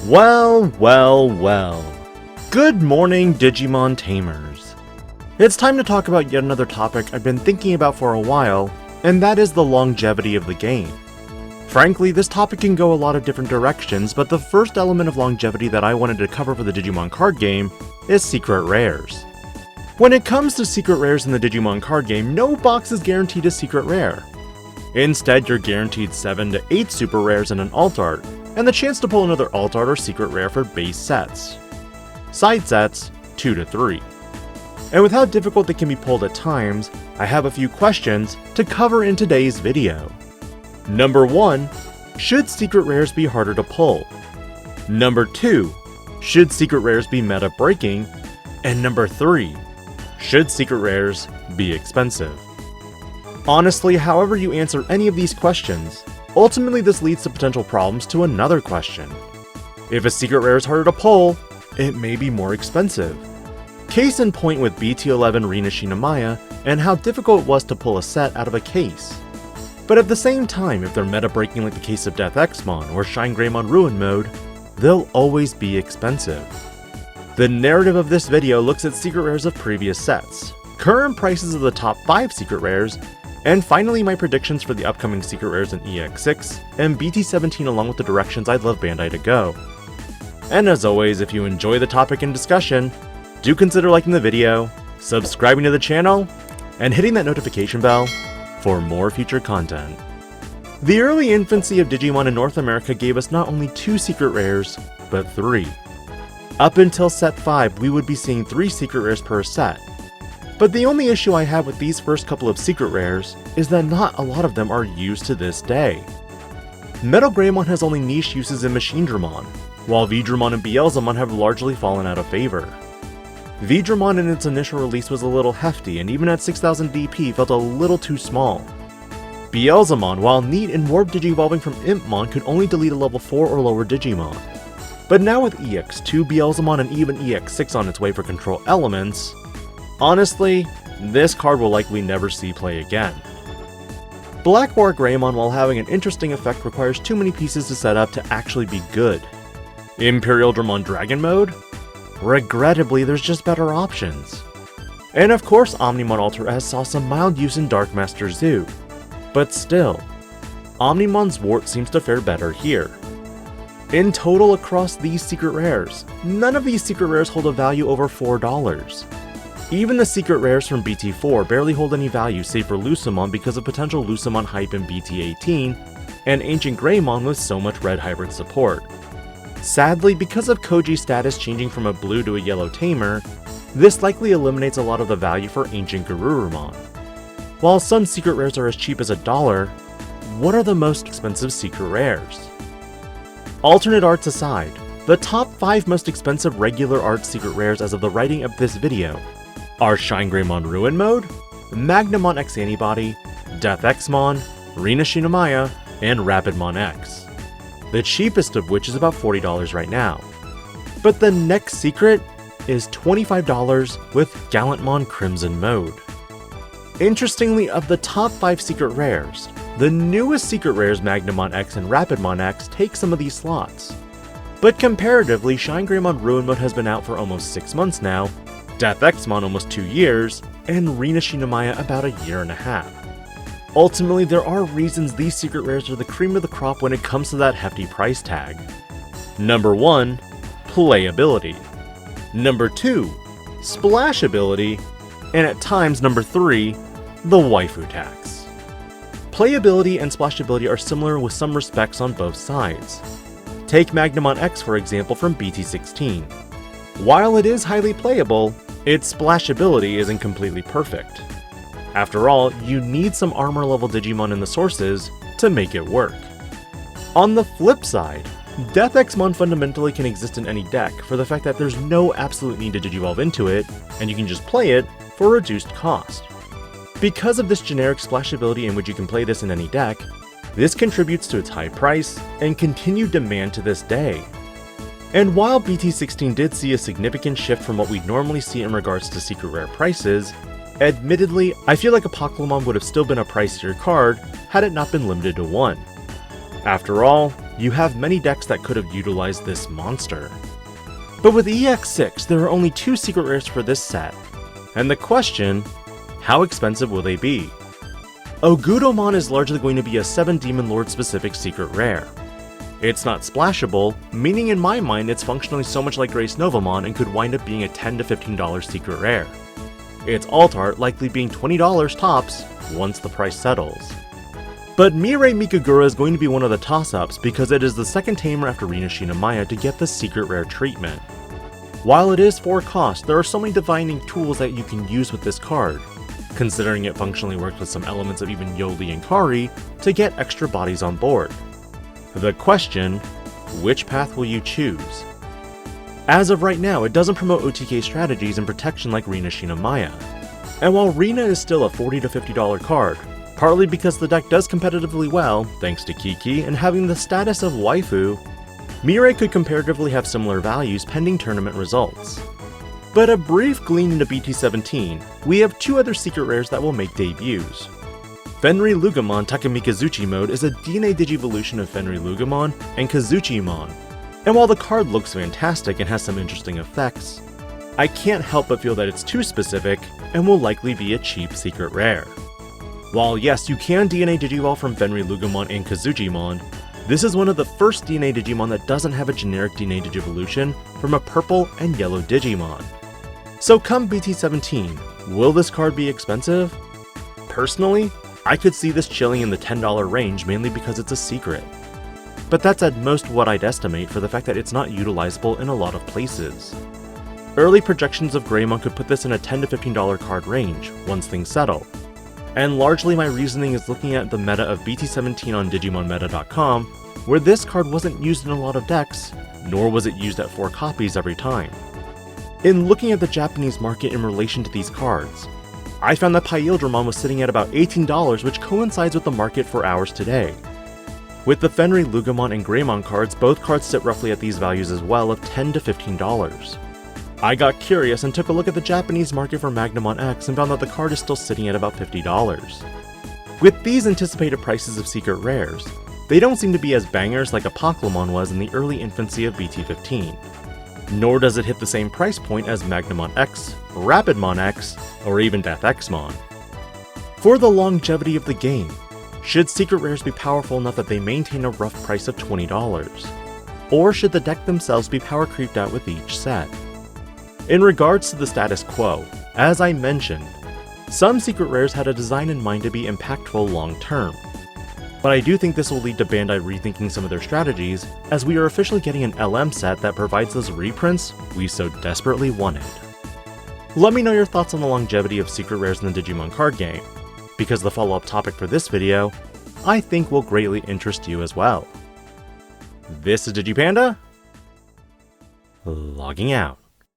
Well. Good morning, Digimon Tamers. It's time to talk about yet another topic I've been thinking about for a while, and that is the longevity of the game. Frankly, this topic can go a lot of different directions, but the first element of longevity that I wanted to cover for the Digimon card game is secret rares. When it comes to secret rares in the Digimon card game, no box is guaranteed a secret rare. Instead, you're guaranteed 7 to 8 super rares and an alt art, and the chance to pull another alt art or secret rare for base sets. Side sets, 2 to 3. And with how difficult they can be pulled at times, I have a few questions to cover in today's video. Number 1, should secret rares be harder to pull? Number 2, should secret rares be meta breaking? And number 3, should secret rares be expensive? Honestly, however you answer any of these questions, ultimately this leads to potential problems to another question. If a secret rare is harder to pull, it may be more expensive. Case in point with Pt1 Rina Shinomiya and how difficult it was to pull a set out of a case. But at the same time, if they're meta breaking like the case of Death-Exmon or Shine Greymon Ruin Mode, they'll always be expensive. The narrative of this video looks at secret rares of previous sets, current prices of the top 5 secret rares, and finally my predictions for the upcoming secret rares in EX6 and BT17 along with the directions I'd love Bandai to go. And as always, if you enjoy the topic and discussion, do consider liking the video, subscribing to the channel, and hitting that notification bell for more future content. The early infancy of Digimon in North America gave us not only 2 secret rares, but 3. Up until set 5, we would be seeing 3 secret rares per set. But the only issue I have with these first couple of secret rares is that not a lot of them are used to this day. Metal Greymon has only niche uses in Machine Dramon, while V-Dramon and Beelzemon have largely fallen out of favor. V-Dramon in its initial release was a little hefty, and even at 6000 DP felt a little too small. Beelzemon, while neat and warp Digi-evolving from Impmon, could only delete a level 4 or lower Digimon. But now with EX2, Beelzemon, and even EX6 on its way for control elements, honestly, this card will likely never see play again. Black War Greymon, while having an interesting effect, requires too many pieces to set up to actually be good. Imperial Dramon Dragon Mode? Regrettably, there's just better options. And of course, Omnimon Alter S saw some mild use in Dark Master Zoo. But still, Omnimon's Wart seems to fare better here. In total across these secret rares, none of these secret rares hold a value over $4. Even the secret rares from BT4 barely hold any value save for Lucemon because of potential Lucemon hype in BT18, and Ancient Greymon with so much red hybrid support. Sadly, because of Koji's status changing from a blue to a yellow tamer, this likely eliminates a lot of the value for Ancient Garurumon. While some secret rares are as cheap as $1, what are the most expensive secret rares? Alternate arts aside, the top 5 most expensive regular art secret rares as of the writing of this video are Shine Greymon Ruin Mode, Magnamon X Antibody, Death-Exmon, Rina Shinomiya, and Rapidmon X. The cheapest of which is about $40 right now. But the next secret is $25 with Gallantmon Crimson Mode. Interestingly, of the top 5 secret rares, the newest secret rares Magnamon X and Rapidmon X take some of these slots. But comparatively, Shine Greymon Ruin Mode has been out for almost 6 months now, Death-Exmon almost 2 years, and Rina Shinomiya about a year and a half. Ultimately, there are reasons these secret rares are the cream of the crop when it comes to that hefty price tag. Number 1, playability. Number 2, splashability. And at times, number 3, the waifu tax. Playability and splashability are similar with some respects on both sides. Take Magnamon X for example from BT16. While it is highly playable, its splashability isn't completely perfect. After all, you need some armor level Digimon in the sources to make it work. On the flip side, Death-Exmon fundamentally can exist in any deck for the fact that there's no absolute need to Digivolve into it, and you can just play it for a reduced cost. Because of this generic splashability in which you can play this in any deck, this contributes to its high price and continued demand to this day. And while BT16 did see a significant shift from what we'd normally see in regards to secret rare prices, admittedly, I feel like Apocalypse would have still been a pricier card had it not been limited to 1. After all, you have many decks that could have utilized this monster. But with EX6, there are only 2 secret rares for this set, and the question, how expensive will they be? Ogudomon is largely going to be a 7 Demon Lord specific secret rare. It's not splashable, meaning in my mind it's functionally so much like Grace Novamon and could wind up being a $10 to $15 secret rare. Its alt art likely being $20 tops once the price settles. But Mirei Mikagura is going to be one of the toss-ups because it is the second tamer after Rina Shinamaya to get the secret rare treatment. While it is 4 cost, there are so many divining tools that you can use with this card, considering it functionally works with some elements of even Yoli and Kari to get extra bodies on board. The question, which path will you choose? As of right now, it doesn't promote OTK strategies and protection like Rina Shinamaya. And while Rina is still a $40 to $50 card, partly because the deck does competitively well, thanks to Kiki, and having the status of waifu, Mirei could comparatively have similar values pending tournament results. But a brief glean into BT17, we have 2 other secret rares that will make debuts. Fenri Lugamon Takamikazuchi mode is a DNA Digivolution of Fenri Lugamon and Kazuchimon, and while the card looks fantastic and has some interesting effects, I can't help but feel that it's too specific and will likely be a cheap secret rare. While yes, you can DNA Digivolve from Fenri Lugamon and Kazuchimon, this is one of the first DNA Digimon that doesn't have a generic DNA Digivolution from a purple and yellow Digimon. So come BT17, will this card be expensive? Personally, I could see this chilling in the $10 range mainly because it's a secret. But that's at most what I'd estimate for the fact that it's not utilizable in a lot of places. Early projections of Greymon could put this in a $10 to $15 card range once things settle. And largely my reasoning is looking at the meta of BT17 on DigimonMeta.com, where this card wasn't used in a lot of decks, nor was it used at 4 copies every time. In looking at the Japanese market in relation to these cards, I found that Paildramon was sitting at about $18, which coincides with the market for ours today. With the Fenri Lugamon and Greymon cards, both cards sit roughly at these values as well of $10 to $15. I got curious and took a look at the Japanese market for Magnamon X and found that the card is still sitting at about $50. With these anticipated prices of secret rares, they don't seem to be as bangers like Apocalypse was in the early infancy of BT15. Nor does it hit the same price point as Magnamon X, Rapidmon X, or even Death Xmon. For the longevity of the game, should secret rares be powerful enough that they maintain a rough price of $20? Or should the deck themselves be power creeped out with each set? In regards to the status quo, as I mentioned, some secret rares had a design in mind to be impactful long term. But I do think this will lead to Bandai rethinking some of their strategies, as we are officially getting an LM set that provides those reprints we so desperately wanted. Let me know your thoughts on the longevity of secret rares in the Digimon card game, because the follow-up topic for this video, I think will greatly interest you as well. This is DIGI-PANDA, logging out.